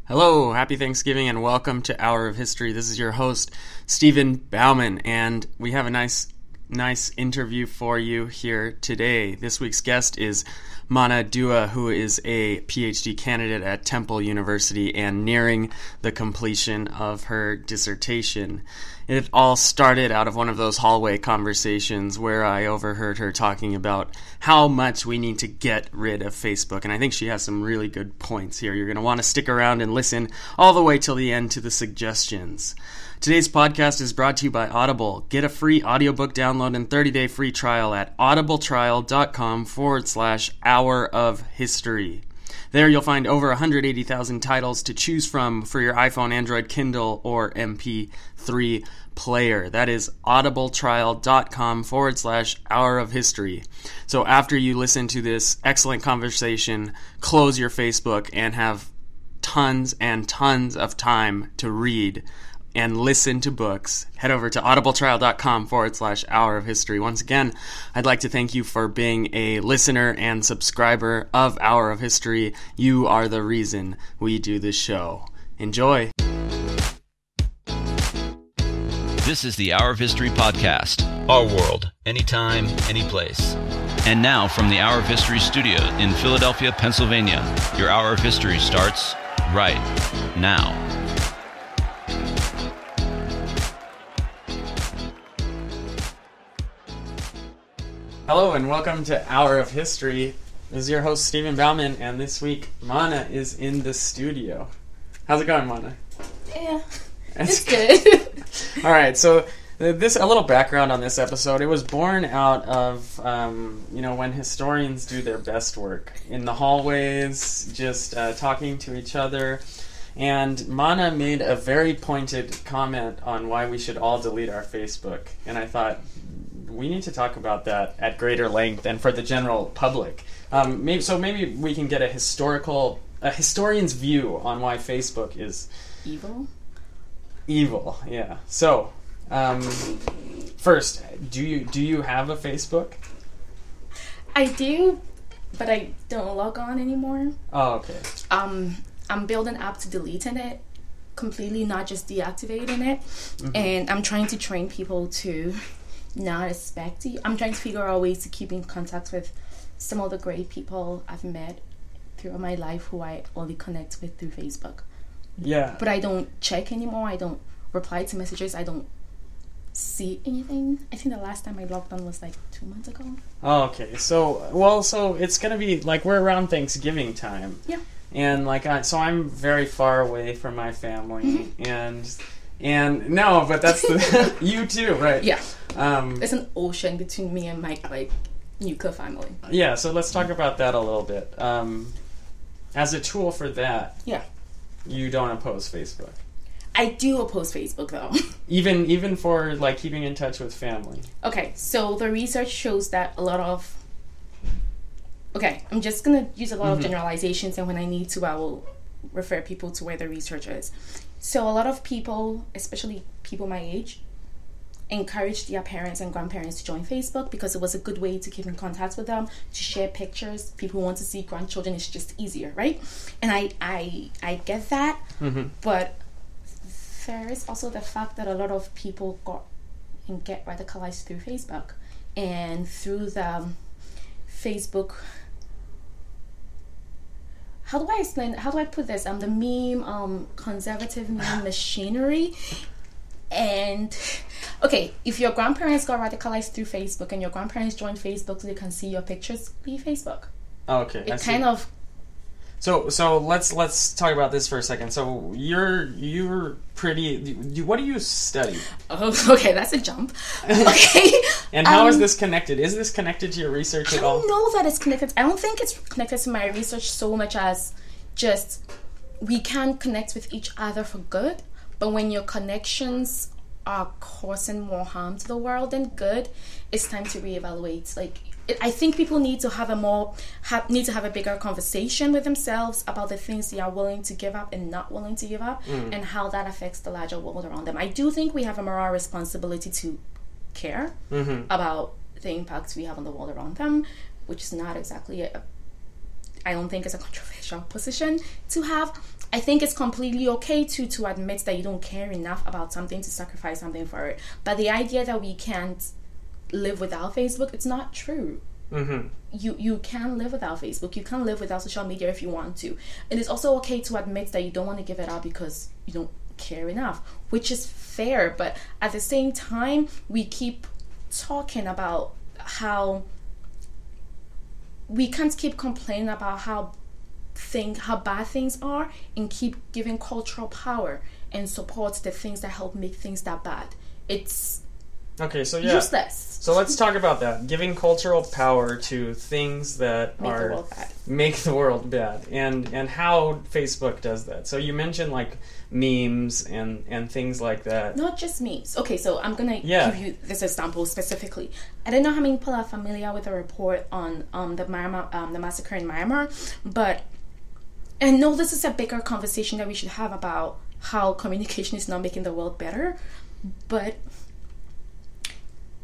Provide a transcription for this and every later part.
Hello, happy Thanksgiving, and welcome to Hour of History. This is your host, Stephen Bauman, and we have a nice interview for you here today. This week's guest is Mana Dua, who is a PhD candidate at Temple University and nearing the completion of her dissertation. It all started out of one of those hallway conversations where I overheard her talking about how much we need to get rid of Facebook, and I think she has some really good points here. You're going to want to stick around and listen all the way till the end to the suggestions. Today's podcast is brought to you by Audible. Get a free audiobook download and 30-day free trial at audibletrial.com/hour of history. There you'll find over 180,000 titles to choose from for your iPhone, Android, Kindle, or MP3 player. That is audibletrial.com/hour of history. So after you listen to this excellent conversation, close your Facebook and have tons and tons of time to read and listen to books. Head over to audibletrial.com/hour of history. Once again, I'd like to thank you for being a listener and subscriber of Hour of History. You are the reason we do this show. Enjoy. This is the Hour of History podcast. Our world, anytime, anyplace. And now from the Hour of History studio in Philadelphia, Pennsylvania, your Hour of History starts right now. Hello and welcome to Hour of History. This is your host, Stephen Bauman, and this week, Mana is in the studio. How's it going, Mana? Yeah, it's good. All right, so a little background on this episode. It was born out of, when historians do their best work. In the hallways, just talking to each other. And Mana made a very pointed comment on why we should all delete our Facebook. And I thought, we need to talk about that at greater length and for the general public. Maybe we can get a historian's view on why Facebook is evil. Evil, yeah. So, first, do you have a Facebook? I do, but I don't log on anymore. Oh, okay. I'm building an app to deleting it completely, not just deactivating it. Mm-hmm. And I'm trying to train people to not expect it. I'm trying to figure out ways to keep in contact with some of the great people I've met throughout my life who I only connect with through Facebook. Yeah. But I don't check anymore. I don't reply to messages. I don't see anything. I think the last time I logged on was like 2 months ago. Oh, okay. So it's going to be like we're around Thanksgiving time. Yeah. And so I'm very far away from my family and no, but that's you too, right? Yeah. There's an ocean between me and my nuclear family. Yeah, so let's talk about that a little bit. As a tool for that, yeah, you don't oppose Facebook. I do oppose Facebook though. Even for keeping in touch with family. Okay, so the research shows that a lot of I'm just gonna use a lot of generalizations, and when I need to, I will refer people to where the research is. So a lot of people, especially people my age, encouraged their parents and grandparents to join Facebook because it was a good way to keep in contact with them, to share pictures. People want to see grandchildren. It's just easier, right? And I get that, but there is also the fact that a lot of people get radicalized through Facebook and through the Facebook. How do I put this? The meme, conservative meme machinery. And, okay, if your grandparents got radicalized through Facebook and your grandparents joined Facebook so they can see your pictures, leave Facebook. Okay. It kind of... So let's talk about this for a second. So you're pretty... What do you study? Oh, okay, that's a jump. Okay. And how is this connected? Is this connected to your research at all? I don't know that it's connected. I don't think it's connected to my research so much as just we can connect with each other for good, but when your connections are causing more harm to the world than good, it's time to reevaluate. I think people need to have a bigger conversation with themselves about the things they are willing to give up and not willing to give up, and how that affects the larger world around them. I do think we have a moral responsibility to care about the impacts we have on the world around them, which is not exactly I don't think it's a controversial position to have. I think it's completely okay to admit that you don't care enough about something to sacrifice something for it. But the idea that we can't live without Facebook, it's not true. Mm-hmm. You can live without Facebook. You can live without social media if you want to. And it's also okay to admit that you don't want to give it up because you don't care enough, which is fair. But at the same time, we keep talking about how we can't keep complaining about how bad things are and keep giving cultural power and support to the things that help make things that bad. It's useless. So let's talk about that. Giving cultural power to things that make the world bad, and how Facebook does that. So you mentioned like memes and things like that. Not just memes. Okay, so I'm gonna give you this example specifically. I don't know how many people are familiar with the report on the massacre in Myanmar, but I know this is a bigger conversation that we should have about how communication is not making the world better, but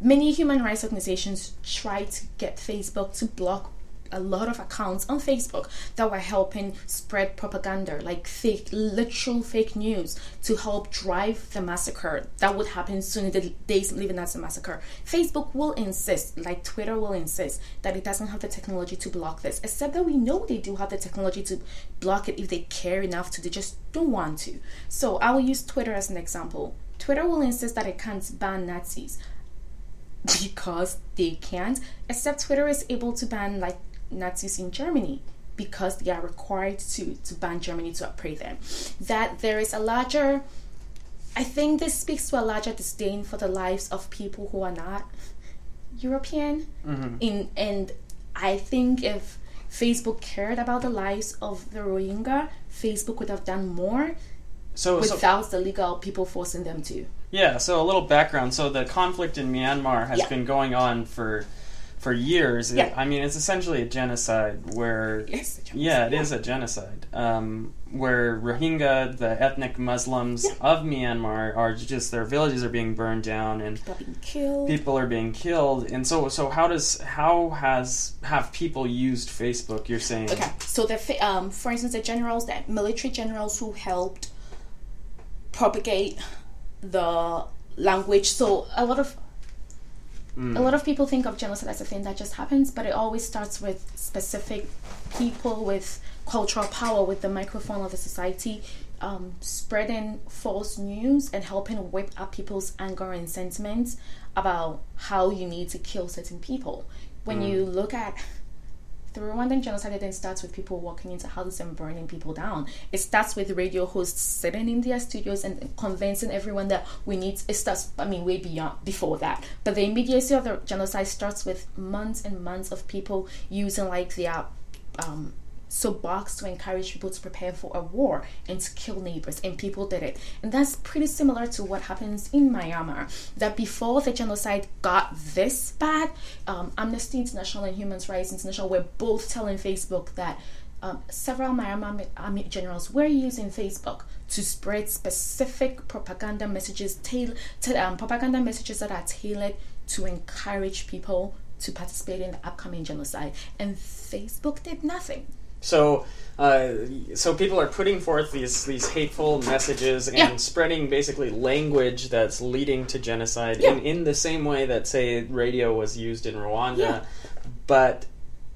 many human rights organizations try to get Facebook to block a lot of accounts on Facebook that were helping spread propaganda, like literal fake news, to help drive the massacre that would happen soon in the days leading up to the massacre. Facebook will insist, like Twitter will insist, that it doesn't have the technology to block this, except that we know they do have the technology to block it if they care enough to. They just don't want to. So I will use Twitter as an example. Twitter will insist that it can't ban Nazis because they can't, except Twitter is able to ban like Nazis in Germany because they are required to ban Germany to pray them. That there is a larger, I think this speaks to a larger disdain for the lives of people who are not European. Mm-hmm. And I think if Facebook cared about the lives of the Rohingya, Facebook would have done more without the legal people forcing them to. Yeah, so a little background. So the conflict in Myanmar has been going on for years. Yeah. I mean, it's essentially a genocide where... Yes, a genocide. Yeah, it is a genocide. Where Rohingya, the ethnic Muslims of Myanmar, are just... Their villages are being burned down and... People are being killed. And so how have people used Facebook, you're saying? Okay, so for instance, the military generals who helped propagate the language. So a lot of people think of genocide as a thing that just happens, but it always starts with specific people with cultural power, with the microphone of the society, spreading false news and helping whip up people's anger and sentiments about how you need to kill certain people. When you look at the Rwandan genocide, it then starts with people walking into houses and burning people down. It starts with radio hosts sitting in their studios and convincing everyone that it starts, way before that. But the immediacy of the genocide starts with months and months of people using their soapbox to encourage people to prepare for a war and to kill neighbors, and people did it. And that's pretty similar to what happens in Myanmar, that before the genocide got this bad, Amnesty International and Human Rights International were both telling Facebook that several Myanmar army generals were using Facebook to spread specific propaganda messages that are tailored to encourage people to participate in the upcoming genocide, and Facebook did nothing. So people are putting forth these hateful messages and spreading basically language that's leading to genocide in the same way that, say, radio was used in Rwanda, but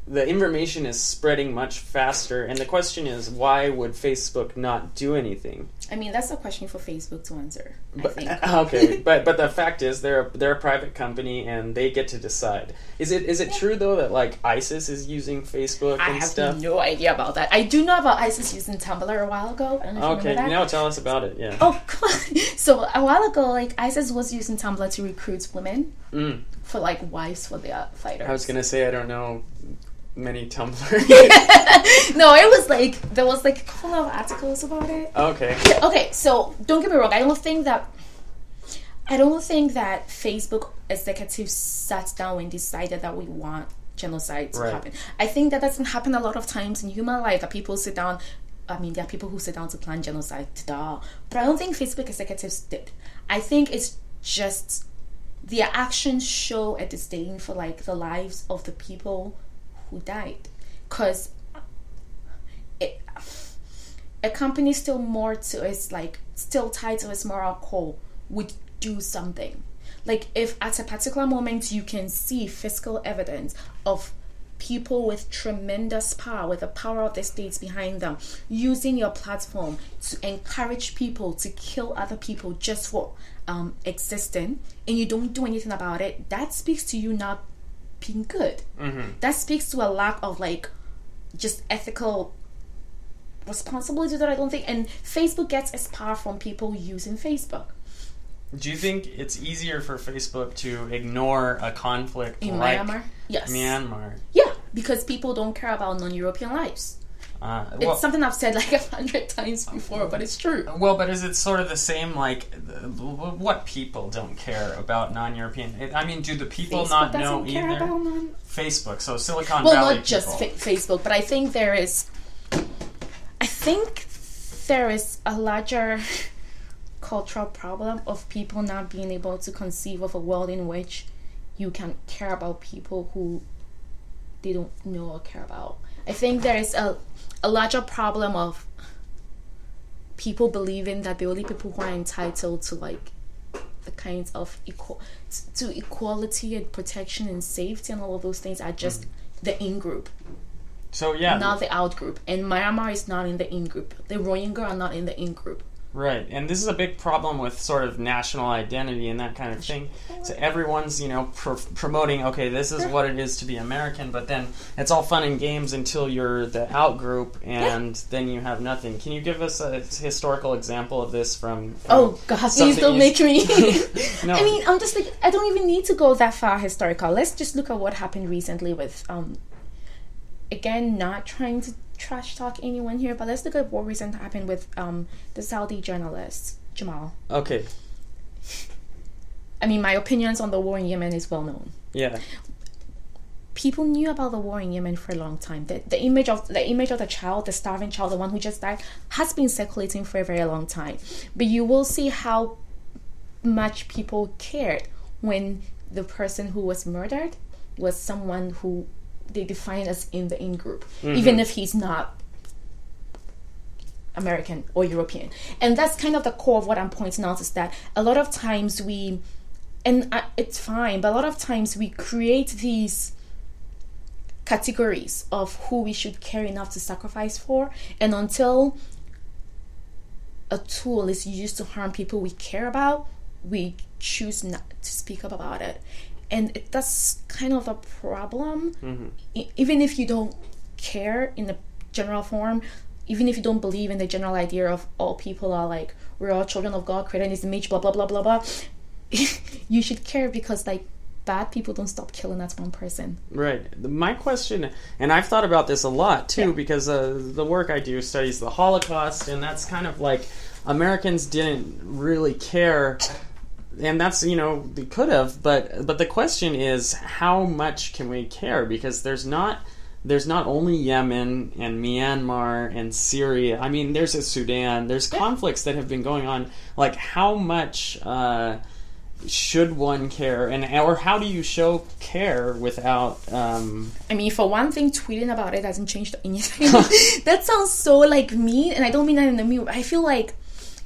the information is spreading much faster, and the question is, why would Facebook not do anything? That's a question for Facebook to answer, I think. Okay, but the fact is, they're a private company, and they get to decide. Is it true, though, that, ISIS is using Facebook and stuff? I have no idea about that. I do know about ISIS using Tumblr a while ago. I don't know if you remember that. Tell us about it, yeah. Oh, come on. So, a while ago, ISIS was using Tumblr to recruit women for, wives for their fighters. I was going to say, I don't know many Tumblr. No, it was there was a couple of articles about it. Okay. Okay, so don't get me wrong. I don't think that Facebook executives sat down and decided that we want genocide to happen. I think that doesn't happen a lot of times in human life, that people sit down. There are people who sit down to plan genocide, but I don't think Facebook executives did. I think it's just their actions show a disdain for the lives of the people who died, because a company still more to its like still tied to its moral core would do something. Like if at a particular moment you can see physical evidence of people with tremendous power, with the power of the states behind them, using your platform to encourage people to kill other people just for existing, and you don't do anything about it, that speaks to you not being good. That speaks to a lack of like just ethical responsibility that I don't think. And Facebook gets its power from people using Facebook. Do you think it's easier for Facebook to ignore a conflict In like Myanmar? Yes. Myanmar? Yeah, because people don't care about non-European lives. It's something I've said like 100 times before, but it's true. Well, but is it sort of the same, like, what people don't care about non-European? I mean, do the people Facebook not know doesn't care either? about Facebook, so Silicon well, Valley not just people. Facebook, but I think there is a larger cultural problem of people not being able to conceive of a world in which you can care about people who they don't know or care about. I think there is a larger problem of people believing that the only people who are entitled to like the kinds of equality and protection and safety and all of those things are just the in-group. So yeah, not the out-group. And Myanmar is not in the in-group. The Rohingya are not in the in-group. right. And this is a big problem with sort of national identity and that kind of thing. So everyone's, promoting, okay, this is what it is to be American, but then it's all fun and games until you're the out-group, and then you have nothing. Can you give us a historical example of this from oh, God, please don't make me... No. I mean, I'm just like, I don't even need to go that far historical. Let's just look at what happened recently with... again, not trying to trash talk anyone here, but let's look at what recently happened with the Saudi journalist Jamal. Okay. I mean, my opinions on the war in Yemen is well known. Yeah. People knew about the war in Yemen for a long time. The image of the child, the starving child, the one who just died, has been circulating for a very long time. But you will see how much people cared when the person who was murdered was someone who they define as in the in-group, even if he's not American or European. And that's kind of the core of what I'm pointing out, is that a lot of times it's fine, but a lot of times we create these categories of who we should care enough to sacrifice for, and until a tool is used to harm people we care about, we choose not to speak up about it. And that's kind of a problem. Even if you don't care in the general form, even if you don't believe in the general idea of all people are like, we're all children of God, created in His image, blah, blah, blah, blah, blah, you should care, because like bad people don't stop killing that one person. Right. My question, and I've thought about this a lot too, because the work I do studies the Holocaust, and that's kind of like Americans didn't really care. And that's, they could have, but the question is, how much can we care? Because there's not only Yemen and Myanmar and Syria. I mean, there's a Sudan. There's conflicts that have been going on. Like, how much should one care, or how do you show care without? I mean, for one thing, tweeting about it hasn't changed anything. That sounds so like mean, and I don't mean that in the mean. I feel like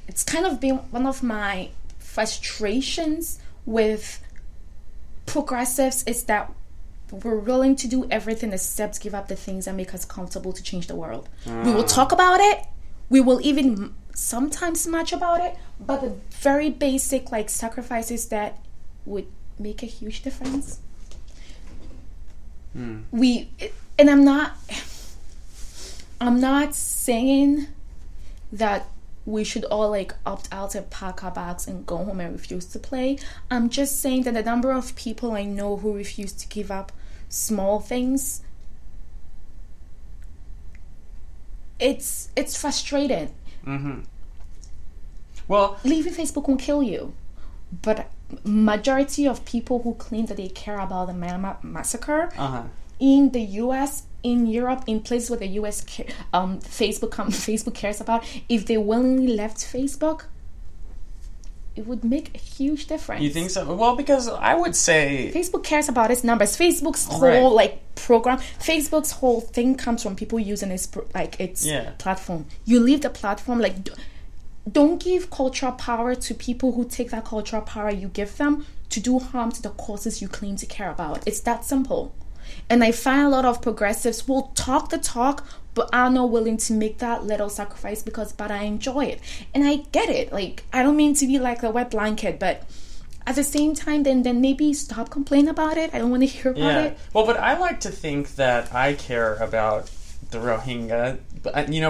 it's kind of been one of my frustrations with progressives, is that we're willing to do everything except give up the things that make us comfortable to change the world. We will talk about it, we will even sometimes match about it, but the very basic like sacrifices that would make a huge difference, and I'm not saying that we should all like opt out and pack our bags and go home and refuse to play. I'm just saying that the number of people I know who refuse to give up small things, it's frustrating. Well, leaving Facebook won't kill you, but majority of people who claim that they care about the Myanmar massacre in the US, in Europe, in places where the US Facebook cares about, if they willingly left Facebook, it would make a huge difference. You think so? Well, because I would say Facebook cares about its numbers. Facebook's whole program, Facebook's whole thing comes from people using its platform. You leave the platform, don't give cultural power to people who take that cultural power you give them to do harm to the causes you claim to care about. It's that simple. And I find a lot of progressives will talk the talk, but are not willing to make that little sacrifice but I enjoy it. And I get it. I don't mean to be like a wet blanket, but at the same time, then maybe stop complaining about it. I don't want to hear about it. Well, but I like to think that I care about the Rohingya,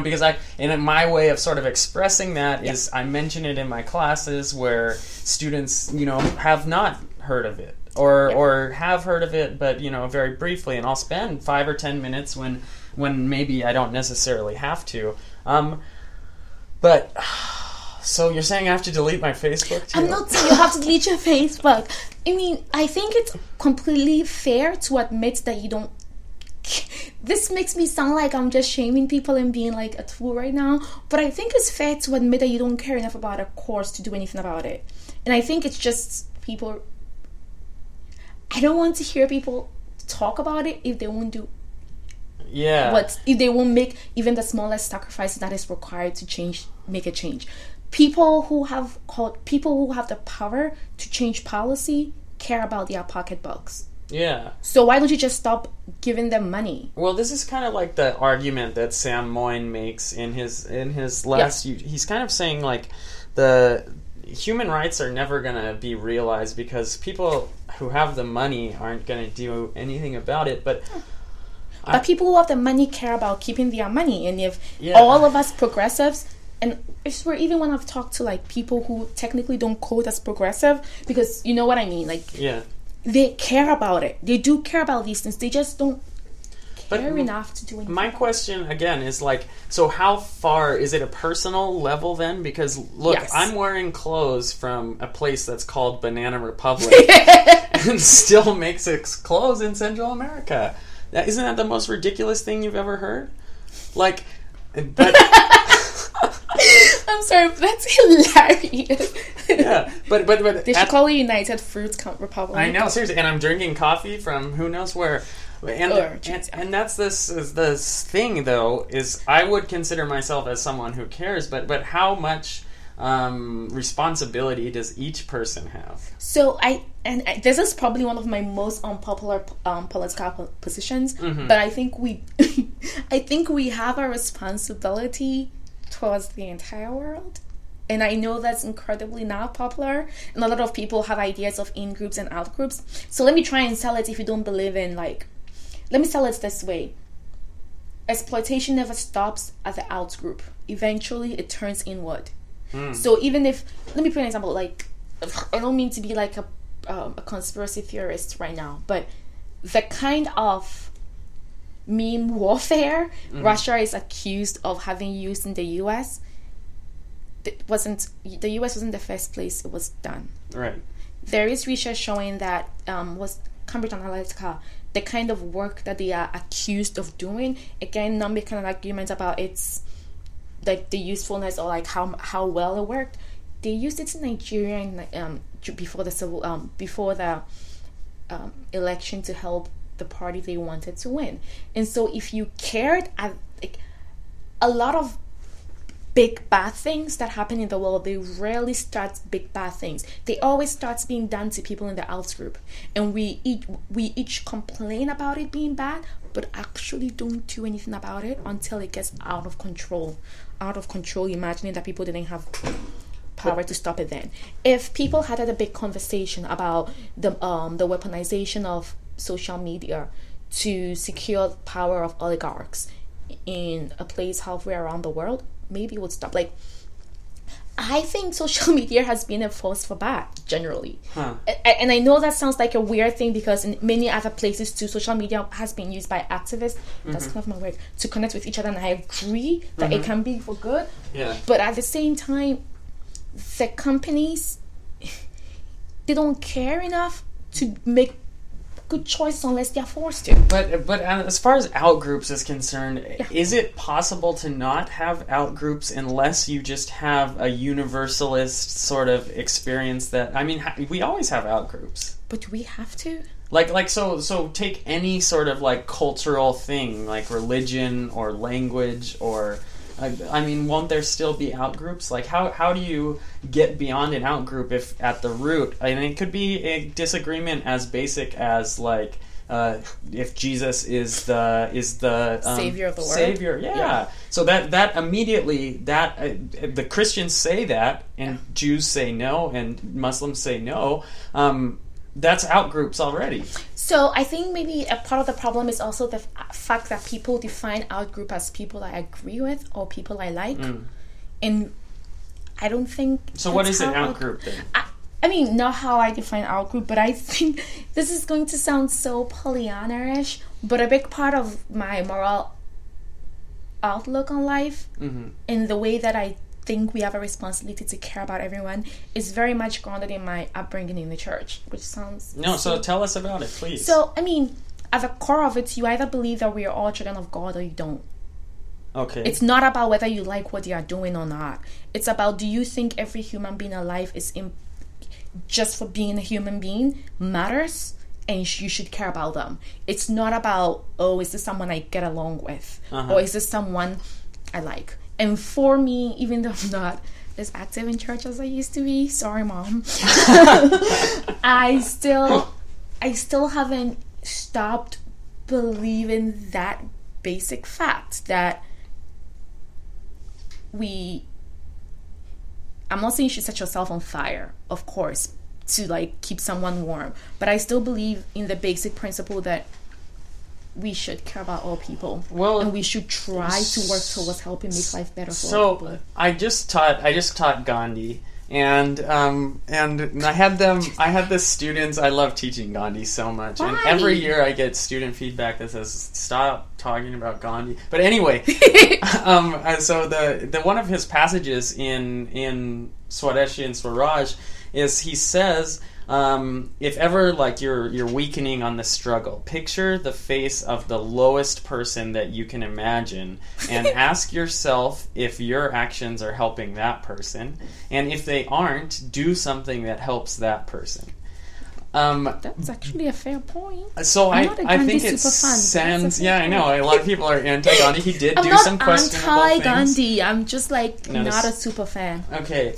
because in my way of sort of expressing that is I mention it in my classes where students, have not heard of it or have heard of it, but, very briefly, and I'll spend 5 or 10 minutes when maybe I don't necessarily have to. But so you're saying I have to delete my Facebook too? I'm not saying you have to delete your Facebook. I mean, I think it's completely fair to admit that you don't. This makes me sound like I'm just shaming people and being like a tool right now, but I think it's fair to admit that you don't care enough about a course to do anything about it. And I think it's just people. I don't want to hear people talk about it if they won't do. Yeah. If they won't make even the smallest sacrifice that is required to make a change. People who have the power to change policy care about their pocketbooks. Yeah. So why don't you just stop giving them money? Well, this is kind of like the argument that Sam Moyn makes in his last. Yeah. He's kind of saying the human rights are never going to be realized because people who have the money aren't going to do anything about it. But people who have the money care about keeping their money, and if all of us progressives. And if we're even when I've talked to people who technically don't code as progressive, because you know what I mean, they care about it. They do care about these things. They just don't care enough to do anything. My question again is so how far is it a personal level then? Because look, yes. I'm wearing clothes from a place that's called Banana Republic and still makes its clothes in Central America. Isn't that the most ridiculous thing you've ever heard? But. I'm sorry, but that's hilarious. Yeah, but they should call it United Fruit Republic. I know, seriously, and I'm drinking coffee from who knows where, and that's this thing though is I would consider myself as someone who cares, but how much responsibility does each person have? So this is probably one of my most unpopular political positions, mm-hmm. but I think we have a responsibility towards the entire world. And I know that's incredibly not popular, and a lot of people have ideas of in-groups and out-groups. So let me try and sell it if you don't believe in, let me sell it this way. Exploitation never stops at the out-group. Eventually, it turns inward. So even if, let me put an example, I don't mean to be a conspiracy theorist right now, but the kind of meme warfare Russia is accused of having used in the US, the US wasn't the first place it was done. Right. There is research showing that was Cambridge Analytica, the kind of work that they are accused of doing, again, not making an argument about its the usefulness or how well it worked. They used it in Nigeria before the election to help the party they wanted to win. And so if you cared, a lot of big bad things that happen in the world, they rarely start big bad things. They always start being done to people in the out group, and we each complain about it being bad, but actually don't do anything about it until it gets out of control, imagining that people didn't have power to stop it then. If people had a big conversation about the weaponization of social media to secure the power of oligarchs in a place halfway around the world, maybe it would stop. I think social media has been a force for bad, generally. And I know that sounds like a weird thing because in many other places too, social media has been used by activists, that's kind of my word, to connect with each other, and I agree that it can be for good. Yeah. But at the same time, the companies, they don't care enough to make good choice unless they're forced to. But as far as out-groups is concerned, is it possible to not have out-groups unless you just have a universalist sort of experience that... I mean, we always have out-groups. But do we have to? So take any sort of like cultural thing, like religion or language or... I mean, won't there still be out-groups? Like, how do you get beyond an out-group if at the root... I mean, it could be a disagreement as basic as, like, if Jesus is the Savior of the world? Savior, yeah. So that immediately, the Christians say that, and Jews say no, and Muslims say no. That's out-groups already. So I think maybe a part of the problem is also the fact that people define out-group as people I agree with or people I like. And I don't think... So what is an out-group then? I mean, not how I define out-group, but I think this is going to sound so Pollyanna-ish, but a big part of my moral outlook on life and the way that I think we have a responsibility to care about everyone is very much grounded in my upbringing in the church, which sounds... No, so tell us about it, please. So, I mean, at the core of it, you either believe that we are all children of God or you don't. Okay. It's not about whether you like what they are doing or not. It's about, do you think every human being alive is just for being a human being matters and you should care about them. It's not about, is this someone I get along with? Or is this someone I like? And for me, even though I'm not as active in church as I used to be, sorry, Mom, I still haven't stopped believing that basic fact that I'm not saying you should set yourself on fire, of course, to like keep someone warm, but I still believe in the basic principle that we should care about all people, and we should try to work towards helping make life better for all people. I just taught Gandhi, and I had the students. I love teaching Gandhi so much. Why? And every year I get student feedback that says stop talking about Gandhi. But anyway, so the one of his passages in Swadeshi and Swaraj is he says, if ever like you're weakening on the struggle, picture the face of the lowest person that you can imagine and ask yourself if your actions are helping that person, and if they aren't, do something that helps that person. That's actually a fair point. So I think it sounds... Yeah, I know. A lot of people are anti-Gandhi. He did do some questionable things. I'm not anti-Gandhi. I'm just like not a super fan. Okay.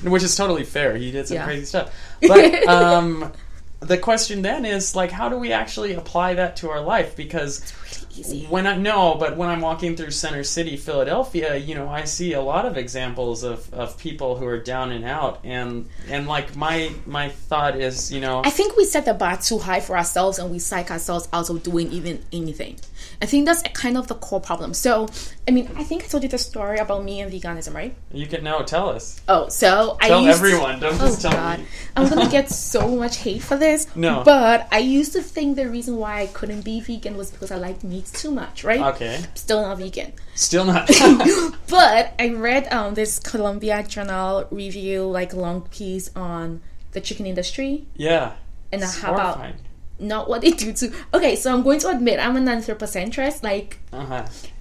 Which is totally fair. He did some crazy stuff. But the question then is, like, how do we actually apply that to our life? Because it's really easy. when I'm walking through Center City, Philadelphia, I see a lot of examples of people who are down and out, and like my thought is, I think we set the bar too high for ourselves and we psych ourselves out of doing even anything. I think that's kind of the core problem. So, I mean, I think I told you the story about me and veganism, right? You can tell us. Oh, so tell everyone. Don't just tell me. I'm gonna get so much hate for this. No. But I used to think the reason why I couldn't be vegan was because I liked meat too much, right? Okay. Still not vegan. Still not. But I read this Columbia Journal review, like long piece on the chicken industry. Yeah. And it's how horrifying. about not what they do to... Okay, so I'm going to admit I'm an anthropocentrist, like,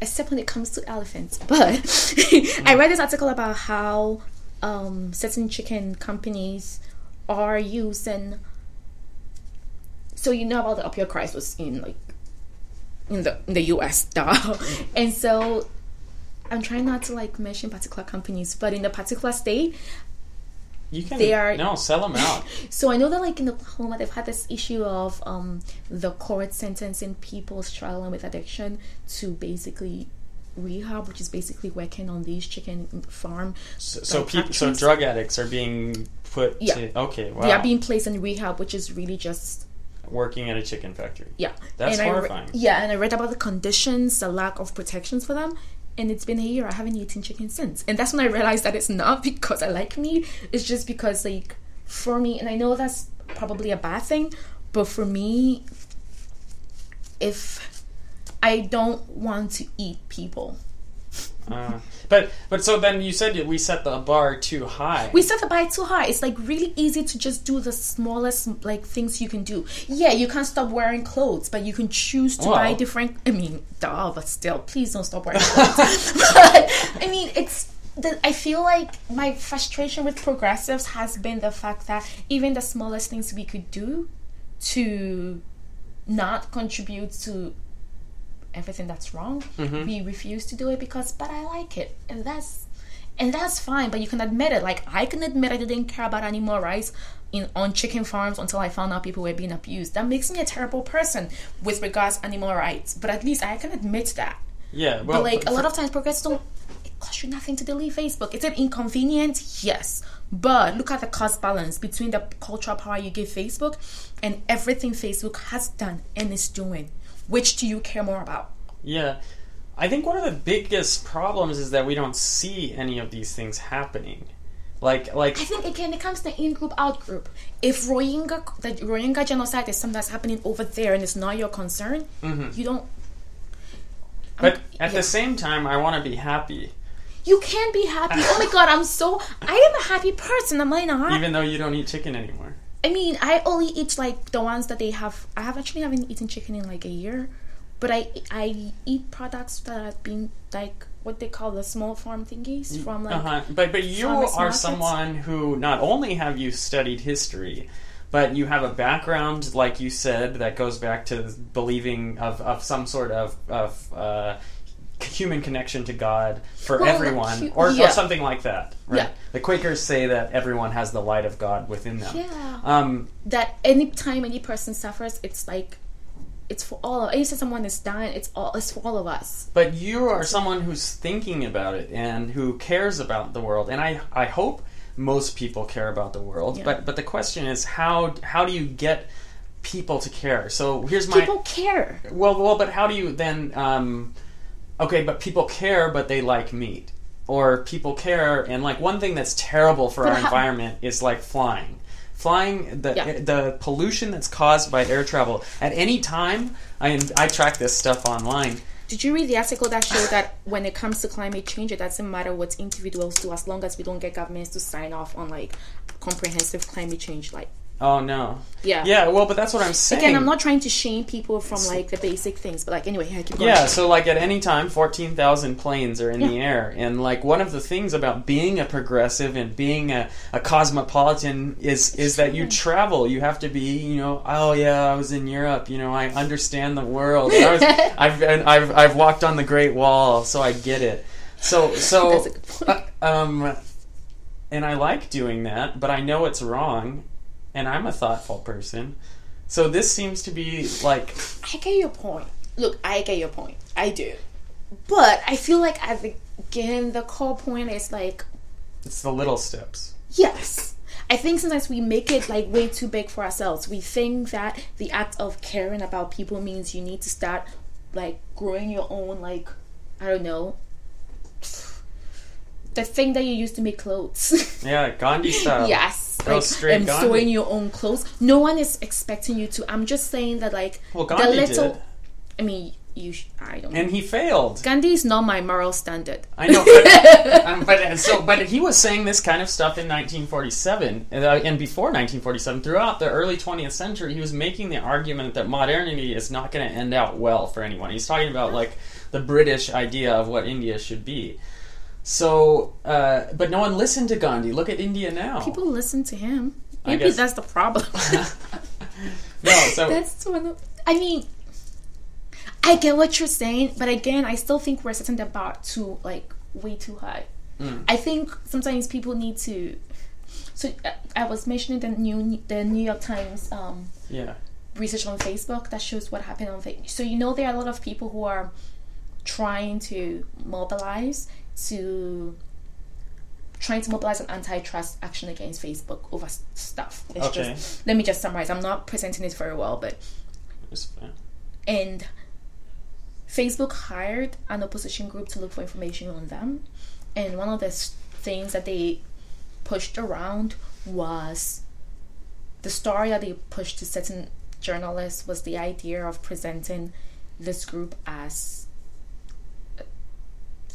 except when it comes to elephants. But I read this article about how certain chicken companies are using... So you know about the opioid crisis in the US, and so I'm trying not to like mention particular companies, but in the particular state, you can sell them out. So I know that like in Oklahoma they've had this issue of the court sentencing people struggling with addiction to basically rehab, which is basically working on these chicken farm. So drug addicts are being put to... Okay, wow. They are being placed in rehab, which is really just working at a chicken factory. Yeah. That's horrifying. And I read about the conditions, the lack of protections for them. And it's been a year. I haven't eaten chicken since. And that's when I realized that it's not because I like meat. It's just because, like, for me, and I know that's probably a bad thing, but for me, if I don't want to eat people. But so then you said we set the bar too high. We set the bar too high. It's like really easy to just do the smallest like things you can do. Yeah, you can't stop wearing clothes, but you can choose to buy different. I mean, but still, please don't stop wearing clothes. But I mean, I feel like my frustration with progressives has been the fact that even the smallest things we could do to not contribute to everything that's wrong, we refuse to do it but I like it, and that's fine. But you can admit it. Like, I can admit I didn't care about animal rights on chicken farms until I found out people were being abused. That makes me a terrible person with regards to animal rights, but at least I can admit that. Yeah, well, but like a lot of times progressives don't. It costs you nothing to delete Facebook. Is it inconvenient? Yes. But look at the cost balance between the cultural power you give Facebook and everything Facebook has done and is doing. Which do you care more about? Yeah. I think one of the biggest problems is that we don't see any of these things happening. Like I think again it comes to in-group, out-group. If the Rohingya genocide is something that's happening over there and it's not your concern, you don't. But at the same time, I want to be happy. You can be happy. Oh my God, I am a happy person. Am I not? Even though you don't eat chicken anymore. I mean, I only eat like the ones that they have. I haven't eaten chicken in like a year, but I eat products that have been like what they call the small farm thingies from like. But you are someone who not only have you studied history, but you have a background, like you said, that goes back to believing of some sort of human connection to God for everyone, or something like that, right? Yeah. The Quakers say that everyone has the light of God within them. Yeah. That any time any person suffers, it's like it's for all of. Anytime someone is dying, it's for all of us. But you are someone who's thinking about it and who cares about the world, and I hope most people care about the world. Yeah. But the question is how do you get people to care? So here's my people care. Well, but how do you then? Okay, but people care, but they like meat. Or people care, and like one thing that's terrible for our environment is like flying. The pollution that's caused by air travel. At any time, I track this stuff online. Did you read the article that showed that when it comes to climate change, it doesn't matter what individuals do as long as we don't get governments to sign off on like comprehensive climate change, like. Oh no. Yeah. Yeah, well, but that's what I'm saying. Again, I'm not trying to shame people from like the basic things, but like anyway, keep going. Yeah, so like at any time 14,000 planes are in the air, and like one of the things about being a progressive and being a cosmopolitan is that you travel. You have to be, oh yeah, I was in Europe, I understand the world. I've walked on the Great Wall, so I get it. So that's a good point. And I like doing that, but I know it's wrong. And I'm a thoughtful person. So this seems to be like... I get your point. Look, I get your point. I do. But I feel like, again, the core point is like... It's the little steps. Yes. I think sometimes we make it like way too big for ourselves. We think that the act of caring about people means you need to start like growing your own, like, I don't know... The thing that you use to make clothes. Yeah, Gandhi style. Yes. Like, straight Gandhi. Sewing your own clothes. No one is expecting you to. I'm just saying that, like, Gandhi did. I mean, I don't know. And he failed. Gandhi is not my moral standard. I know. But he was saying this kind of stuff in 1947 and before 1947. Throughout the early 20th century, he was making the argument that modernity is not going to end out well for anyone. He's talking about, like, the British idea of what India should be. So, but no one listened to Gandhi. Look at India now. People listen to him. Maybe that's the problem. No, so... That's one of... I mean, I get what you're saying, but again, I still think we're setting the bar way too high. I think sometimes people need to... So, I was mentioning the New York Times research on Facebook that shows what happened on Facebook. So, there are a lot of people who are trying to mobilize an antitrust action against Facebook over stuff. Let me just summarize. I'm not presenting it very well, but it's fine. And Facebook hired an opposition group to look for information on them, and one of the things that they pushed around was the story that they pushed to certain journalists was the idea of presenting this group as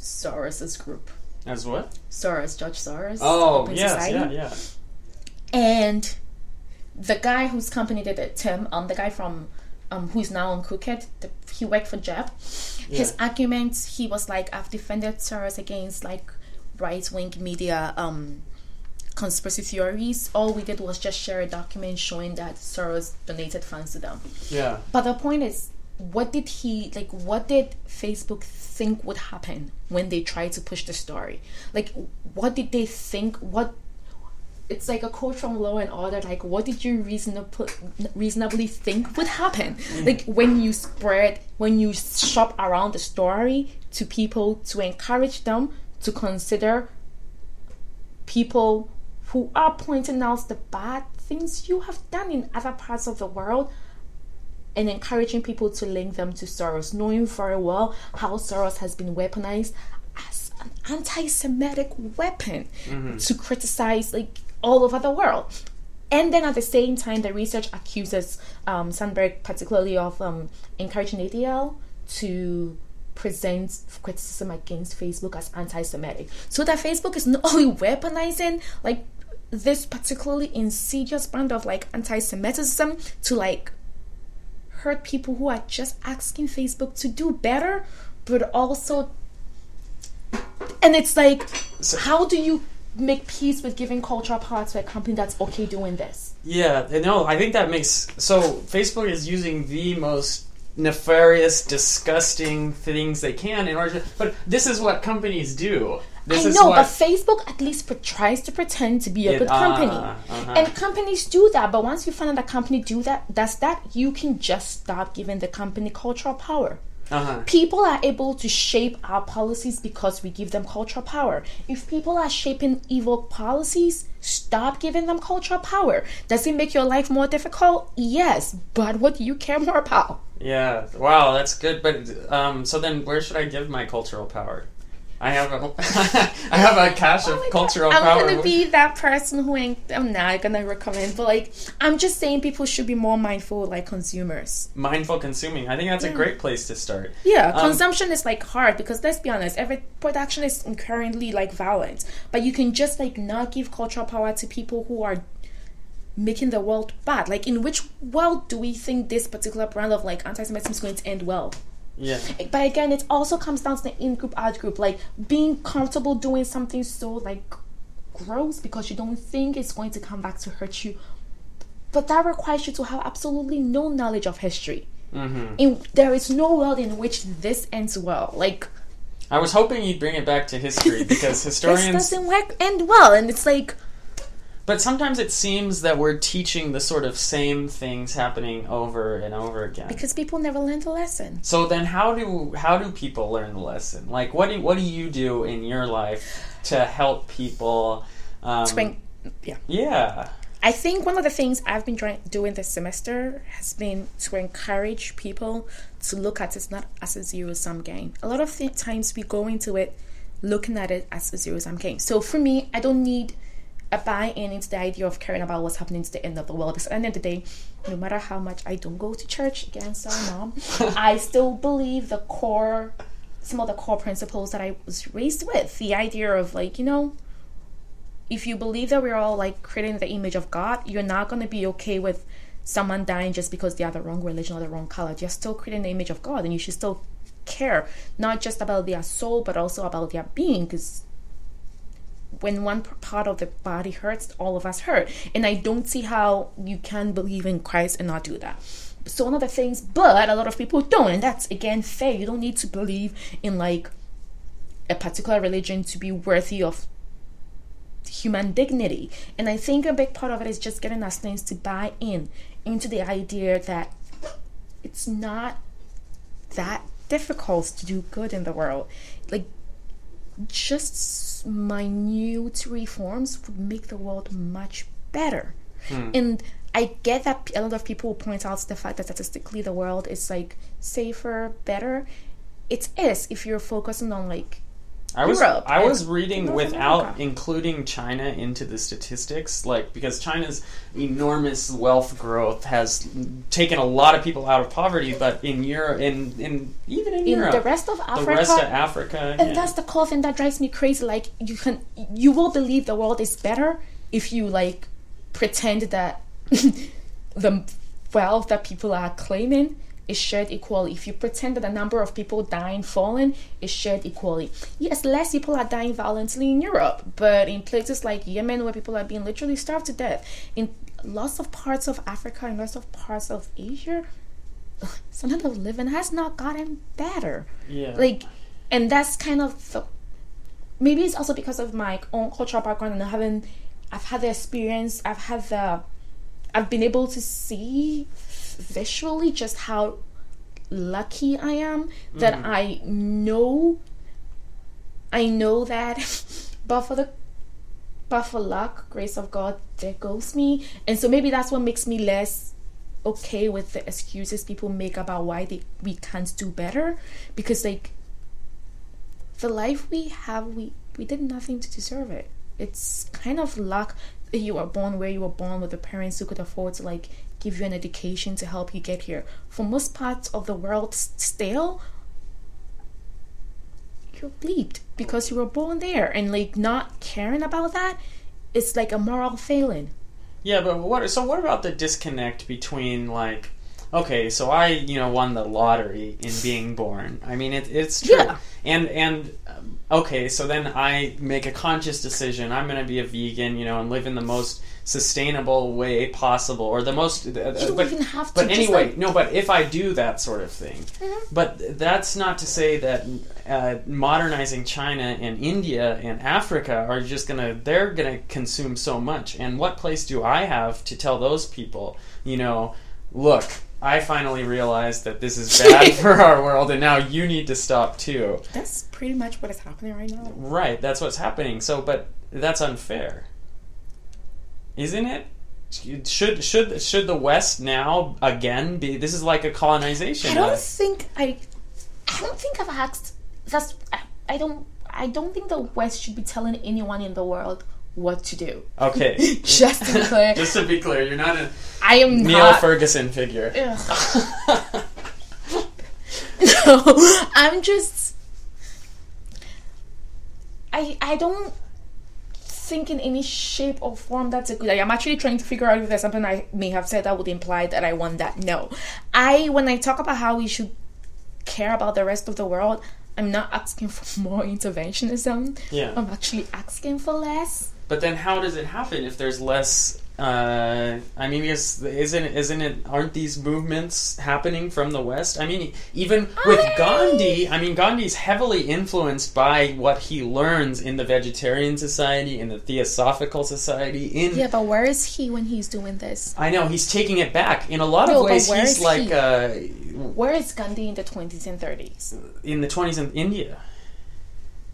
Soros's group. As what? Soros, George Soros. Oh, Open yes, Society. yeah. And the guy whose company did it, Tim, the guy from who's now on Crooked, he worked for Jeb. Yeah. His arguments, he was like, I've defended Soros against like right-wing media conspiracy theories. All we did was just share a document showing that Soros donated funds to them. Yeah. But the point is, what did Facebook think would happen when they tried to push the story? Like, what did they think? It's like a quote from Law and Order, like, what did you reasonably think would happen? Like, when you shop around the story to people to encourage them to consider people who are pointing out the bad things you have done in other parts of the world and encouraging people to link them to Soros, knowing very well how Soros has been weaponized as an anti-Semitic weapon to criticize like all over the world. And then at the same time, the research accuses Sandberg particularly of encouraging ADL to present criticism against Facebook as anti-Semitic. So that Facebook is not only weaponizing like this particularly insidious brand of like anti-Semitism to like hurt people who are just asking Facebook to do better, but also, and it's like, how do you make peace with giving cultural power to a company that's okay doing this? Yeah, no, I think that makes... So, Facebook is using the most nefarious, disgusting things they can in order to... But this is what companies do. But Facebook at least tries to pretend to be a good company. And companies do that, but once you find out a company does that, you can just stop giving the company cultural power. People are able to shape our policies because we give them cultural power. If people are shaping evil policies, stop giving them cultural power. Does it make your life more difficult? Yes, but what do you care more about? Yeah, wow, that's good. But so then, where should I give my cultural power? I have a cache of cultural power. I'm gonna be that person who I'm not gonna recommend, but like I'm just saying people should be more mindful, like consumers. Mindful consuming. I think that's a great place to start. Yeah, consumption is like hard because let's be honest, every production is inherently like violent. But you can just like not give cultural power to people who are making the world bad. Like, in which world do we think this particular brand of like anti-Semitism is going to end well? Yeah. But again, it also comes down to the in-group, out-group, like being comfortable doing something so like gross because you don't think it's going to come back to hurt you. But that requires you to have absolutely no knowledge of history. There is no world in which this ends well. Like, I was hoping you'd bring it back to history because historians... This doesn't end well, and it's like... But sometimes it seems that we're teaching the sort of same things happening over and over again. Because people never learn the lesson. So then how do people learn the lesson? Like, what do you do in your life to help people... Yeah. I think one of the things I've been doing this semester has been to encourage people to look at it not as a zero-sum game. A lot of times we go into it looking at it as a zero-sum game. So for me, I don't need a buy-in into the idea of caring about what's happening to the end of the world. Because at the end of the day, no matter how much I don't go to church, again, sorry mom, I still believe some of the core principles that I was raised with. The idea of like, if you believe that we're all like created in the image of God, you're not going to be okay with someone dying just because they are the wrong religion or the wrong color. You're still creating the image of God, and you should still care, not just about their soul, but also about their being, because when one part of the body hurts, all of us hurt. And I don't see how you can believe in Christ and not do that. So one of the things, but a lot of people don't, and that's again fair. You don't need to believe in like a particular religion to be worthy of human dignity. And I think a big part of it is just getting us things to buy into the idea that it's not that difficult to do good in the world. Like, just minute reforms would make the world much better. And I get that a lot of people will point out the fact that statistically the world is like safer, better. It is if you're focusing on like I was reading North without America. including China into the statistics, like, because China's enormous wealth growth has taken a lot of people out of poverty, but in Europe, even in Europe, the rest of Africa, yeah. that's the cool thing that drives me crazy. Like, you will believe the world is better if you like pretend that the wealth that people are claiming is shared equally. If you pretend that the number of people dying falling is shared equally. Yes, less people are dying violently in Europe, but in places like Yemen, where people are being literally starved to death, in lots of parts of Africa and lots of parts of Asia, standard of living has not gotten better. Yeah. Like, and that's kind of maybe it's also because of my own cultural background, and I've had the experience, I've been able to see visually just how lucky I am that I know that but for luck, grace of God, there goes me. And so maybe that's what makes me less okay with the excuses people make about why we can't do better, because like the life we have, we did nothing to deserve it. It's kind of luck that you were born where you were born, with the parents who could afford to like give you an education to help you get here. For most parts of the world still, you're bleeped because you were born there, and like not caring about that, it's like a moral failing. Yeah, but what about the disconnect between, like, okay, so I, won the lottery in being born. I mean, it's true. Yeah. And okay, so then I make a conscious decision. I'm going to be a vegan, and live in the most sustainable way possible, or the most. You don't even have to. But anyway, but if I do that sort of thing, but that's not to say that modernizing China and India and Africa are just they're gonna consume so much. And what place do I have to tell those people, look, I finally realized that this is bad for our world, and now you need to stop too. That's pretty much what is happening right now. Right, that's what's happening. So, but that's unfair, isn't it? Should the West now again be? This is like a colonization. I don't think I've asked. I don't think the West should be telling anyone in the world what to do. Okay. Just to be clear. Just to be clear, you're not I am Neil not Ferguson figure. No, I'm just. I don't think in any shape or form that's a good idea. I'm actually trying to figure out if there's something I may have said that would imply that I want that. No. When I talk about how we should care about the rest of the world, I'm not asking for more interventionism. Yeah. I'm actually asking for less. But then how does it happen if there's less? I mean, because aren't these movements happening from the West? I mean, even with Gandhi, Gandhi's heavily influenced by what he learns in the Vegetarian Society, in the Theosophical Society. Yeah, but where is he when he's doing this? I know, he's taking it back. In a lot of ways, he's like... where is Gandhi in the 20s and 30s? In the 20s in India.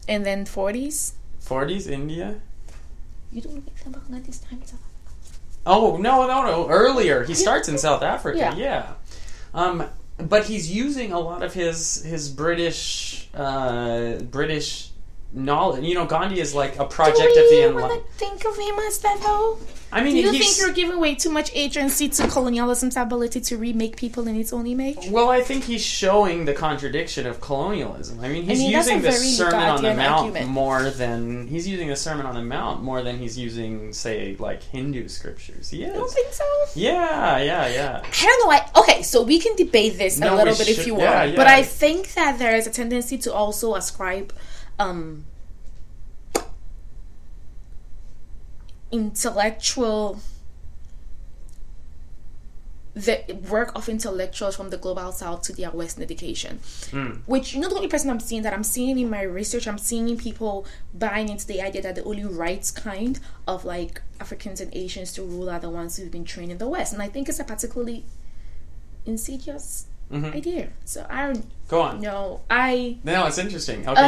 And then 40s? 40s, India? You don't think about Gandhi's time in South Africa? Oh, no. Earlier. He starts in South Africa, yeah. But he's using a lot of his British knowledge. Gandhi is like a project of the enlightenment. Do you enlightenment. want to think of him as that, though? I mean, do you think you're giving way too much agency to colonialism's ability to remake people in its own image? Well, I think he's showing the contradiction of colonialism. He's using the Sermon on the Mount more than he's using, say, like Hindu scriptures. He is. You don't think so? Yeah. I don't know. Okay, so we can debate this a little bit if you want, but I think that there is a tendency to also ascribe the work of intellectuals from the global south to their Western education, which you're not the only person I'm seeing that. I'm seeing in my research. I'm seeing people buying into the idea that the only right kind of like Africans and Asians to rule are the ones who've been trained in the West, and I think it's a particularly insidious idea. So I don't go on. No, it's interesting. Okay. I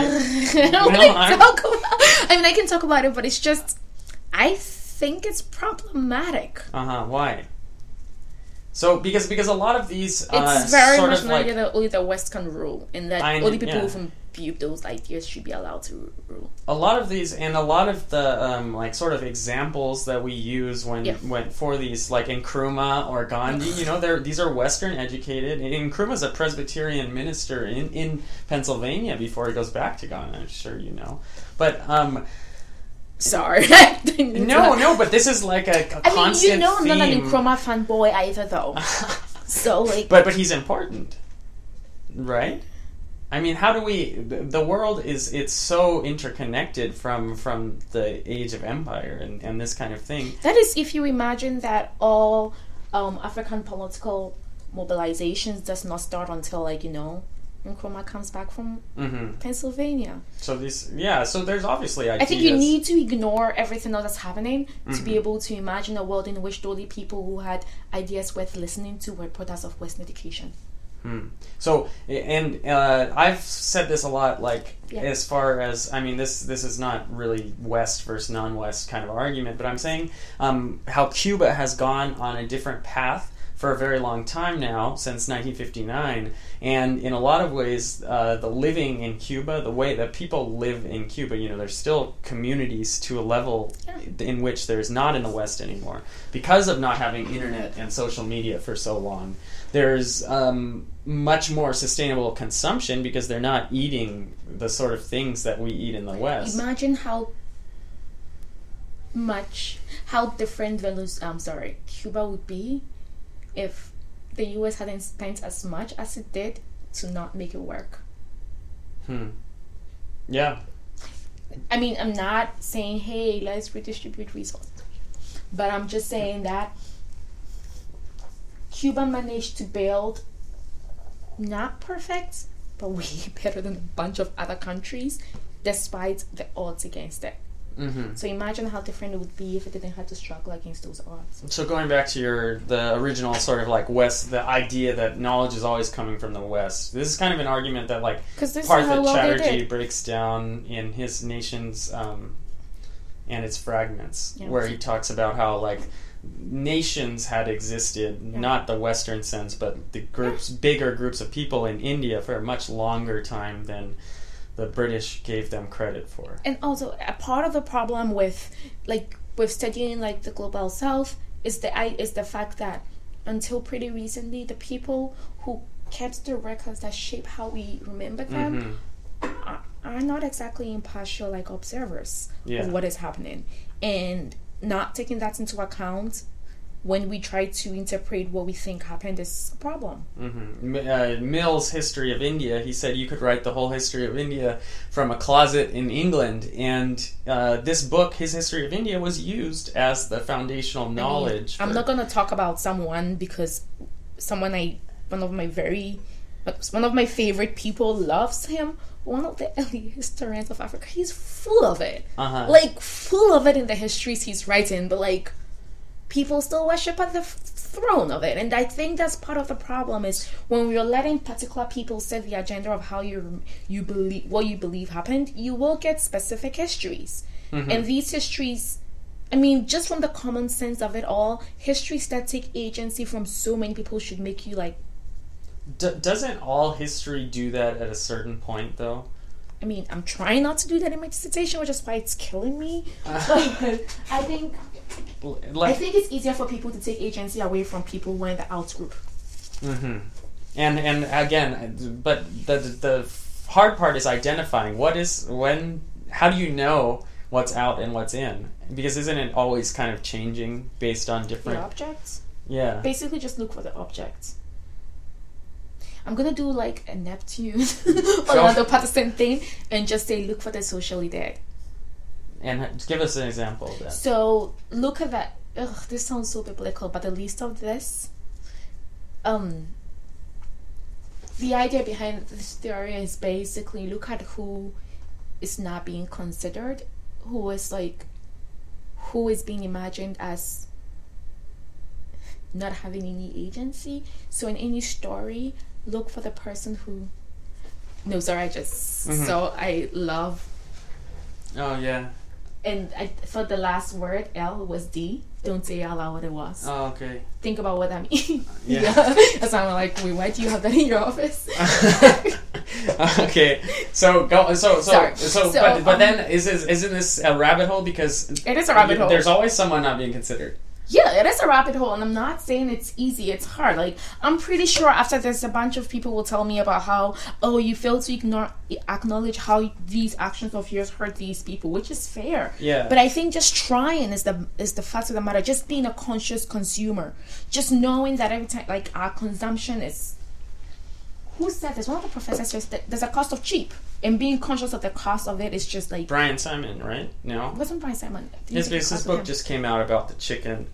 can talk about it, but it's just I think it's problematic. Why? So because a lot of these it's very sort much of an idea that only the West can rule, and that only people from view those ideas should be allowed to rule. A lot of these, and a lot of the like sort of examples that we use when for these, like Nkrumah or Gandhi, you know, these are Western educated. And Nkrumah's a Presbyterian minister in Pennsylvania before he goes back to Ghana. I'm sure you know, but sorry, no, but this is like a constant. You know, I'm theme. not an Nkrumah fanboy either, though. So like, but he's important, right? I mean, how do we? The world it's so interconnected from the age of empire and this kind of thing. That is, if you imagine that all African political mobilizations does not start until, like, you know, Nkrumah comes back from Pennsylvania. So so there's obviously ideas. I think you need to ignore everything else that's happening to be able to imagine a world in which the only people who had ideas worth listening to were products of Western education. So, and I've said this a lot, like, as far as, I mean, this is not really West versus non-West kind of argument, but I'm saying how Cuba has gone on a different path for a very long time now, since 1959, and in a lot of ways, the living in Cuba, the way that people live in Cuba, you know, there's still communities to a level in which there's not in the West anymore, because of not having internet and social media for so long. There's much more sustainable consumption because they're not eating the sort of things that we eat in the West. Imagine how different Cuba would be if the US hadn't spent as much as it did to not make it work. Yeah. I mean, I'm not saying, hey, let's redistribute resources, but I'm just saying that Cuba managed to build, not perfect, but way better than a bunch of other countries, despite the odds against it. So imagine how different it would be if it didn't have to struggle against those odds. So going back to the original sort of like West, the idea that knowledge is always coming from the West. This is kind of an argument that, like, Partha Chatterjee breaks down in his Nations and its Fragments, where he talks about how, like, nations had existed, not the Western sense, but the bigger groups of people in India for a much longer time than the British gave them credit for. And also, a part of the problem with studying, like, the global South is the fact that until pretty recently, the people who kept the records that shape how we remember them are not exactly impartial, like, observers of what is happening, and not taking that into account when we try to interpret what we think happened is a problem. Mill's History of India, he said you could write the whole history of India from a closet in England, and this book, his History of India, was used as the foundational knowledge. I'm not going to talk about someone because one of my favorite people loves him. One of the early historians of Africa, he's full of it. Like, full of it in the histories he's writing, but, like, people still worship at the throne of it. And I think that's part of the problem, is when we're letting particular people set the agenda of how you believe, what you believe happened, you will get specific histories. And these histories, I mean, just from the common sense of it all, histories that take agency from so many people should make you, like... Doesn't all history do that at a certain point, though? I mean, I'm trying not to do that in my dissertation, which is why it's killing me. I think it's easier for people to take agency away from people who are in the out group. And again, but the hard part is identifying how do you know what's out and what's in? Because isn't it always kind of changing based on different... The objects? Yeah. Basically just look for the objects. I'm going to do, like, a Neptune or another Protestant thing and just say look for the socially dead. And give us an example of that. So, look at that. This sounds so biblical, but the least of this... the idea behind this theory is basically look at who is not being considered, who is being imagined as not having any agency. So in any story, look for the person who... No, sorry, So I love... Oh, yeah. And for the last word, L was D. Don't say out loud what it was. Oh, okay. Think about what that means. Yeah. That's why I'm like, wait, why do you have that in your office? Okay, so go. Sorry. But then isn't this a rabbit hole? Because it is a rabbit hole. There's always someone not being considered. Yeah, it is a rabbit hole, and I'm not saying it's easy. It's hard. Like, I'm pretty sure after this, a bunch of people will tell me about how, oh, you fail to acknowledge how these actions of yours hurt these people, which is fair. Yeah. But I think just trying is the fact of the matter. Just being a conscious consumer, just knowing that every time, like, our consumption is. Who said this? One of the professors says that there's a cost of cheap, and being conscious of the cost of it is just like Brian Simon, right? No, it wasn't Brian Simon. His book just came out about the chicken.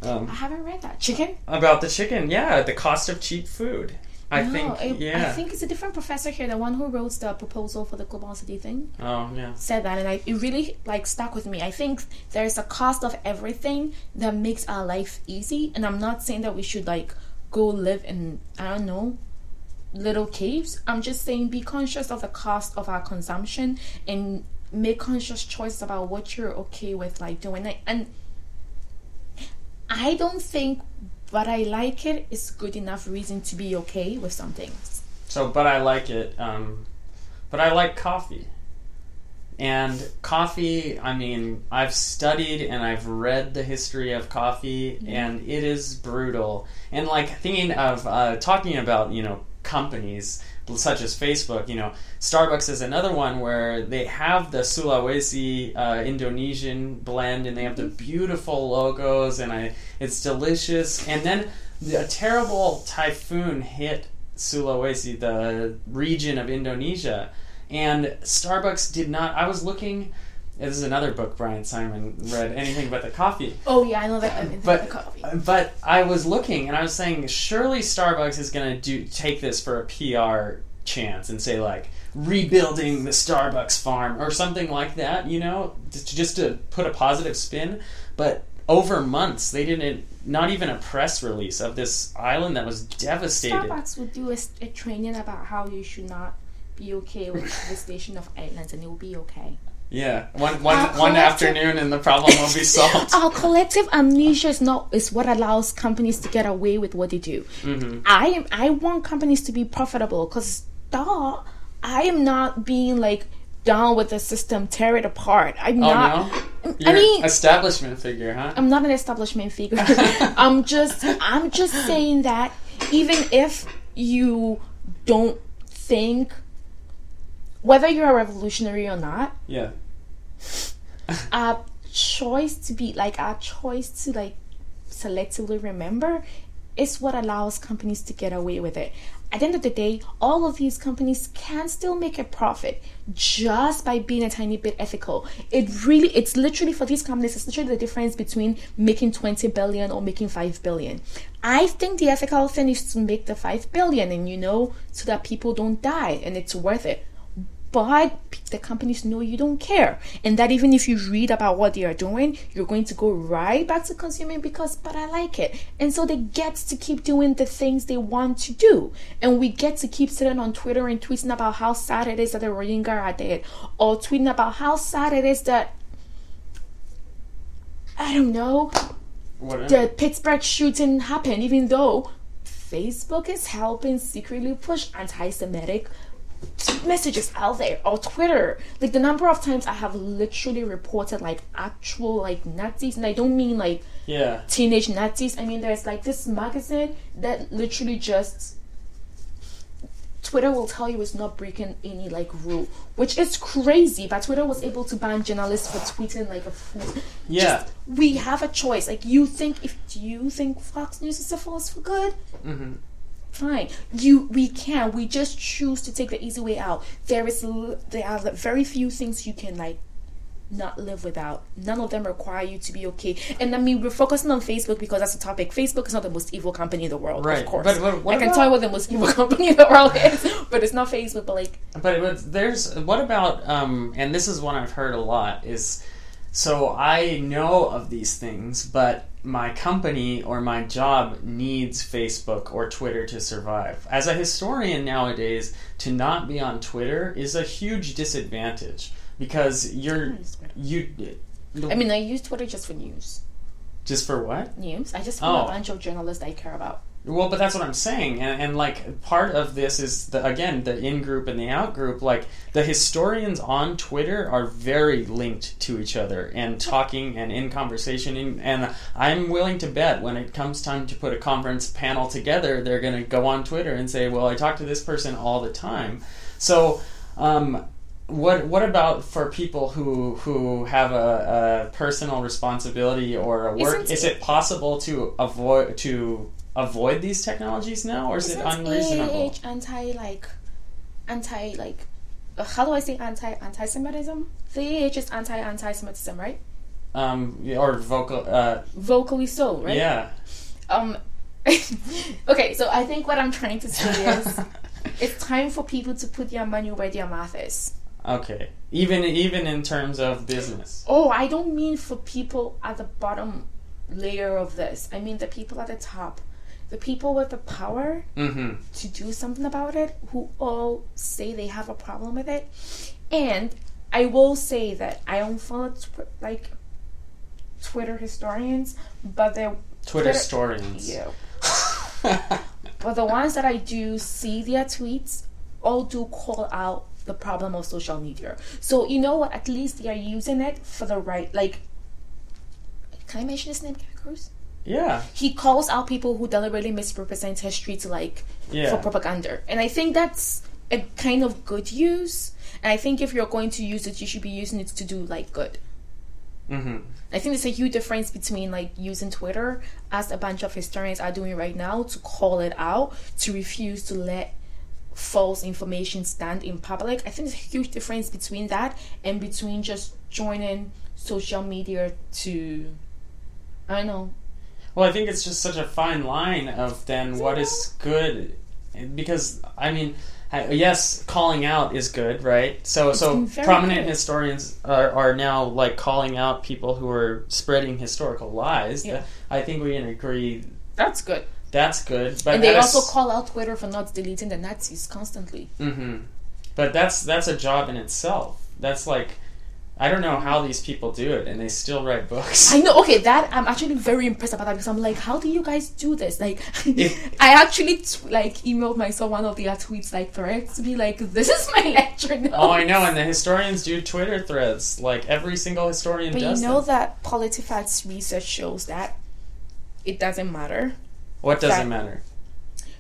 I haven't read that. Chicken? About the chicken, yeah, the cost of cheap food. I think it's a different professor here, the one who wrote the proposal for the Global City thing. Oh, yeah. Said that, and it really like stuck with me. I think there's a cost of everything that makes our life easy, and I'm not saying that we should like go live in, I don't know, little caves. I'm just saying be conscious of the cost of our consumption and make conscious choices about what you're okay with like doing it. And I don't think but I like it is good enough reason to be okay with some things. So, but I like it. But I like coffee. And coffee, I mean, I've studied and I've read the history of coffee, and it is brutal. And like thinking of talking about, companies such as Facebook, Starbucks is another one where they have the Sulawesi Indonesian blend, and they have the beautiful logos, and it's delicious. And then a terrible typhoon hit Sulawesi, the region of Indonesia, and Starbucks did not. I was looking. This is another book Brian Simon read, Anything But the Coffee. Oh yeah, I know that. The coffee. But I was looking and I was saying, surely Starbucks is going to take this for a PR chance and say like rebuilding the Starbucks farm or something like that, just to put a positive spin. But over months, they didn't. Not even a press release of this island that was devastated. Starbucks would do a training about how you should not be okay with the devastation of islands, and it will be okay. Yeah, one afternoon and the problem will be solved. Our collective amnesia is what allows companies to get away with what they do. Mm-hmm. I want companies to be profitable because I am not being like down with the system, tear it apart. I'm not. No? You're establishment figure, huh? I'm not an establishment figure. I'm just saying that even if you don't think. Whether you're a revolutionary or not, our choice to selectively remember is what allows companies to get away with it. At the end of the day, all of these companies can still make a profit just by being a tiny bit ethical. It's literally for these companies, it's literally the difference between making 20 billion or making 5 billion. I think the ethical thing is to make the 5 billion and so that people don't die, and it's worth it. But the companies know you don't care, and that even if you read about what they are doing, you're going to go right back to consuming but I like it. And so they get to keep doing the things they want to do, and we get to keep sitting on Twitter and tweeting about how sad it is that the Rohingya are dead, or tweeting about how sad it is that the Pittsburgh shooting happened, even though Facebook is helping secretly push anti-Semitic messages out there, or Twitter. Like the number of times I have literally reported like actual like Nazis, and I don't mean like teenage Nazis. I mean there's like this magazine that literally just Twitter will tell you it's not breaking any like rule, which is crazy. But Twitter was able to ban journalists for tweeting like a fool. We have a choice. Like do you think Fox News is a force for good? Mm-hmm. Fine. We just choose to take the easy way out. There are very few things you can like not live without. None of them require you to be okay. And I mean, we're focusing on Facebook because that's the topic. Facebook is not the most evil company in the world, right? Of course. But I can tell you what the most evil company in the world is, but it's not Facebook. But there's what about and this is one I've heard a lot is. So I know of these things, but my company or my job needs Facebook or Twitter to survive. As a historian nowadays, to not be on Twitter is a huge disadvantage because I use Twitter just for news. Just for what? News. I just follow a bunch of journalists I care about. Well, but that's what I'm saying, and like part of this is the in group and the out group. Like the historians on Twitter are very linked to each other and talking and in conversation. And I'm willing to bet when it comes time to put a conference panel together, they're going to go on Twitter and say, "Well, I talk to this person all the time." So, what about for people who have a personal responsibility or a work? Is it possible to avoid these technologies now, or is it unreasonable? How do I say anti-Semitism? The age is anti-Semitism, right? Or vocally so, right? Yeah. Okay, so I think what I'm trying to say is it's time for people to put their money where their mouth is. Okay. Even in terms of business. Oh, I don't mean for people at the bottom layer of this. I mean the people at the top. The people with the power to do something about it, who all say they have a problem with it. And I will say that I don't follow Twitter historians, but they're Twitter historians. Yeah. But the ones that I do see their tweets all do call out the problem of social media. So you know what? At least they are using it for the right. Like, can I mention his name, Cruz? Yeah. He calls out people who deliberately misrepresent history for propaganda. And I think that's a kind of good use. And I think if you're going to use it, you should be using it to do good. Mm-hmm. I think there's a huge difference between using Twitter, as a bunch of historians are doing right now, to call it out, to refuse to let false information stand in public. I think there's a huge difference between that and between just joining social media to, I don't know. Well, I think it's just such a fine line of then what is good, because I mean, yes, calling out is good, right? So prominent good. Historians are now calling out people who are spreading historical lies. Yeah. I think we can agree that's good. That's good, but and they also call out Twitter for not deleting the Nazis constantly. Mm-hmm. But that's a job in itself. That's I don't know how these people do it, and they still write books. I know. Okay, that I'm actually very impressed about that, because I'm like, how do you guys do this? I actually emailed myself one of their tweets threads to be like, this is my lecture notes. Oh, I know, and the historians do Twitter threads. Every single historian does. But you know that PolitiFact's research shows that it doesn't matter. What doesn't matter?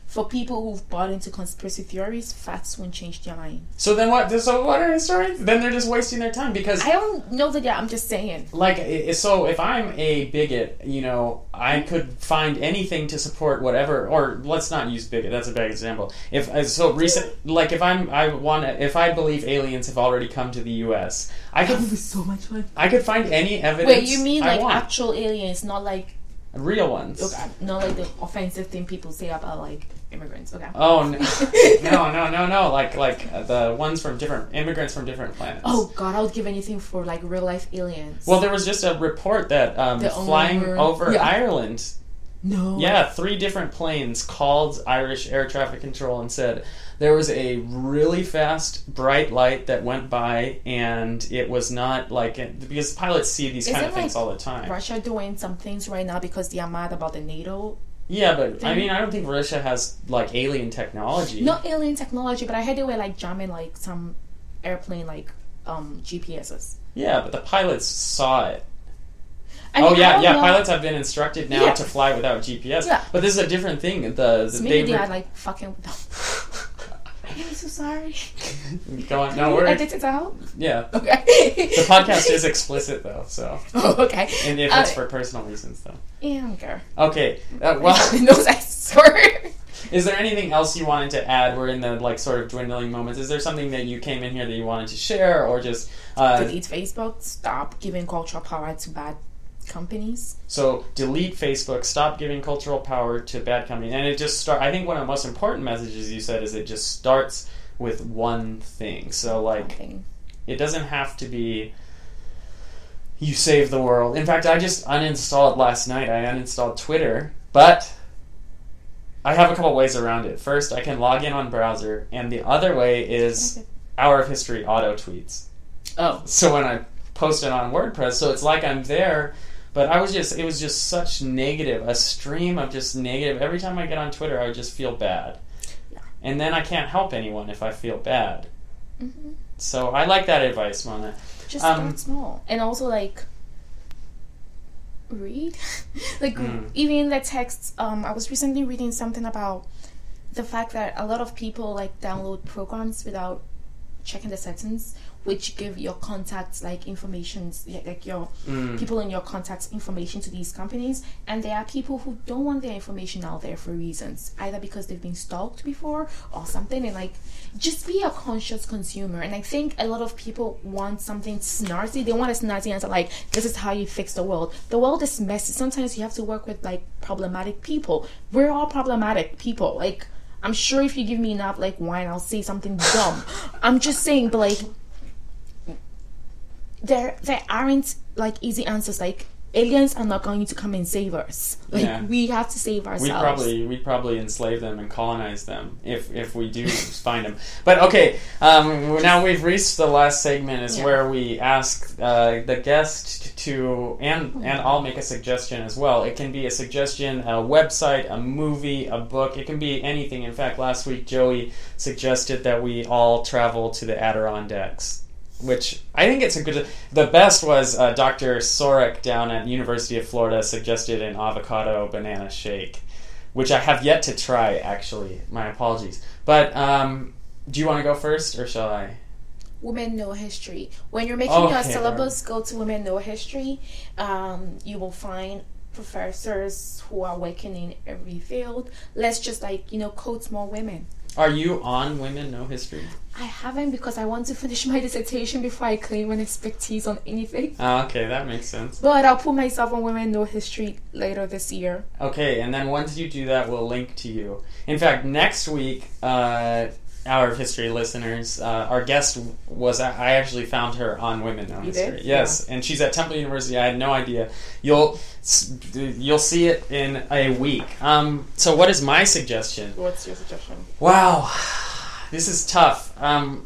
For people who've bought into conspiracy theories, facts won't change their mind. So then what? So what are historians? Then they're just wasting their time, because I don't know that. I'm just saying. So if I'm a bigot, I could find anything to support whatever. Or let's not use bigot. That's a bad example. If I believe aliens have already come to the U.S., that would be so much fun. I could find any evidence. Wait, you mean actual aliens, not real ones? Okay, not the offensive thing people say about immigrants. Okay. Oh no, no! The ones from different immigrants from different planets. Oh God, I would give anything for real life aliens. Well, there was just a report that flying over Ireland. No. Yeah, 3 different planes called Irish air traffic control and said there was a really fast, bright light that went by, and it was not because pilots see these kind of things all the time. Russia doing some things right now because they are mad about the NATO. Yeah, but I mean, I don't think Russia has alien technology. Not alien technology, but I heard they were jamming some airplane GPSs. Yeah, but the pilots saw it. Pilots have been instructed now to fly without GPS. Yeah. But this is a different thing. Maybe they are fucking with them. I'm so sorry. Go on. No, we're edit it out. Yeah. Okay. The podcast is explicit though, so. Oh, okay. And if it's for personal reasons, though. Yeah, I don't care. Okay. No, I swear. Is there anything else you wanted to add? We're in the sort of dwindling moments. Is there something that you came in here that you wanted to share, or just delete Facebook? Stop giving cultural power to bad companies. So delete Facebook, stop giving cultural power to bad companies. And it just I think one of the most important messages you said is it just starts with one thing. So it doesn't have to be you save the world. In fact, I just uninstalled last night. I uninstalled Twitter, but I have a couple ways around it. First, I can log in on browser, and the other way is Hour of History auto tweets. Oh. So when I post it on WordPress, so it's I'm there, But it was just such negative, a stream of just negative. Every time I get on Twitter, I would just feel bad. Yeah. And then I can't help anyone if I feel bad. Mm-hmm. So I like that advice, Mona. Just start small. And also, like, read. Like, even in the texts, I was recently reading something about the fact that a lot of people, like, download programs without checking the settings, which give your contacts like information, like your people in your contacts information to these companies, and there are people who don't want their information out there for reasons, either because they've been stalked before or something. And like, just be a conscious consumer. And I think a lot of people want something snazzy. They want a snazzy answer, like, this is how you fix the world. The world is messy. Sometimes you have to work with like problematic people. We're all problematic people. Like, I'm sure if you give me enough like wine, I'll say something dumb. I'm just saying, but like, there aren't like easy answers. Like, aliens are not going to come and save us. Like, we have to save ourselves. We'd probably enslave them and colonize them if we do find them. But okay, now we've reached the last segment, is where we ask the guest to, and I'll make a suggestion as well. It can be a suggestion, a website, a movie, a book. It can be anything. In fact, last week Joey suggested that we all travel to the Adirondacks, which I think it's a good... The best was Dr. Sorek down at University of Florida suggested an avocado banana shake, which I have yet to try, actually. My apologies. But do you want to go first, or shall I? Women Know History. When you're making your syllabus, go to Women Know History. You will find professors who are working in every field. Let's just, like, quote more women. Are you on Women Know History? I haven't, because I want to finish my dissertation before I claim an expertise on anything. Okay, that makes sense. But I'll put myself on Women Know History later this year. Okay, and then once you do that, we'll link to you. In fact, next week, Hour of History listeners, our guest was... I actually found her on Women Know History. Did? Yes, and she's at Temple University. I had no idea. You'll see it in a week. So what is my suggestion? What's your suggestion? Wow, this is tough. You're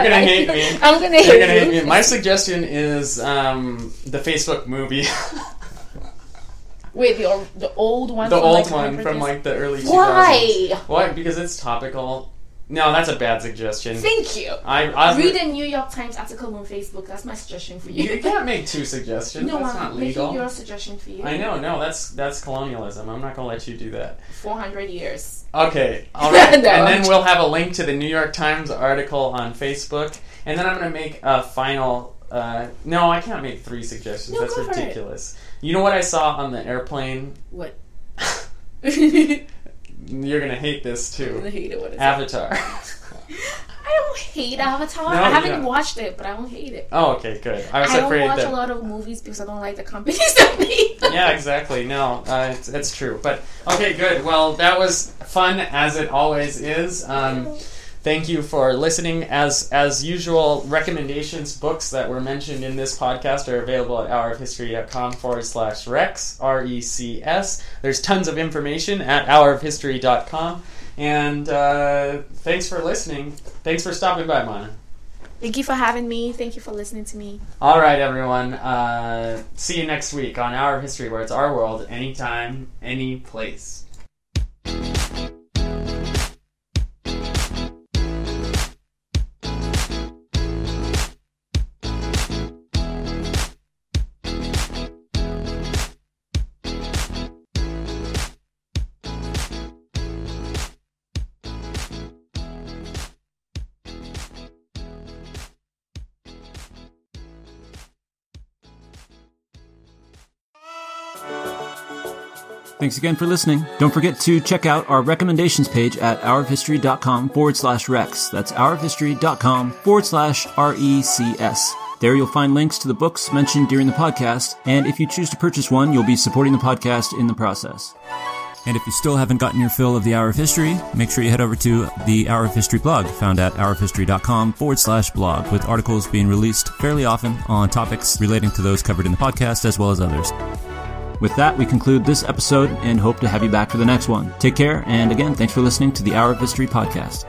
gonna hate me. I'm gonna hate you. My suggestion is the Facebook movie. Wait, the old one? The old one from like the early 2000s. Why? Why? Because it's topical. No, that's a bad suggestion. Thank you. I read a New York Times article on Facebook. That's my suggestion for you. You can't make two suggestions. No, that's I'm not legal. making your suggestion for you. I know. No, that's colonialism. I'm not gonna let you do that. 400 years. Okay, all right. No, and then we'll have a link to the New York Times article on Facebook, and then I'm gonna make a final. No, I can't make 3 suggestions. No, that's go for ridiculous. You know what I saw on the airplane? What? You're gonna hate this too. I'm gonna hate it. What is Avatar. I don't hate Avatar. No, I haven't watched it, but I don't hate it. Oh, okay, good. I don't watch a lot of movies because I don't like the companies that make them. Yeah, exactly. No, it's true. But okay, good. Well, that was fun, as it always is. Thank you for listening. As usual, recommendations, books that were mentioned in this podcast are available at hourofhistory.com/recs, R-E-C-S. There's tons of information at hourofhistory.com. And thanks for listening. Thanks for stopping by, Mona. Thank you for having me. Thank you for listening to me. All right, everyone. See you next week on Hour of History, where it's our world, anytime, any place. Thanks again for listening. Don't forget to check out our recommendations page at hourofhistory.com/recs. That's hourofhistory.com/RECS. There you'll find links to the books mentioned during the podcast, and if you choose to purchase one, you'll be supporting the podcast in the process. And if you still haven't gotten your fill of the Hour of History, make sure you head over to the Hour of History blog, found at hourofhistory.com/blog, with articles being released fairly often on topics relating to those covered in the podcast as well as others. With that, we conclude this episode and hope to have you back for the next one. Take care, and again, thanks for listening to the Hour of History podcast.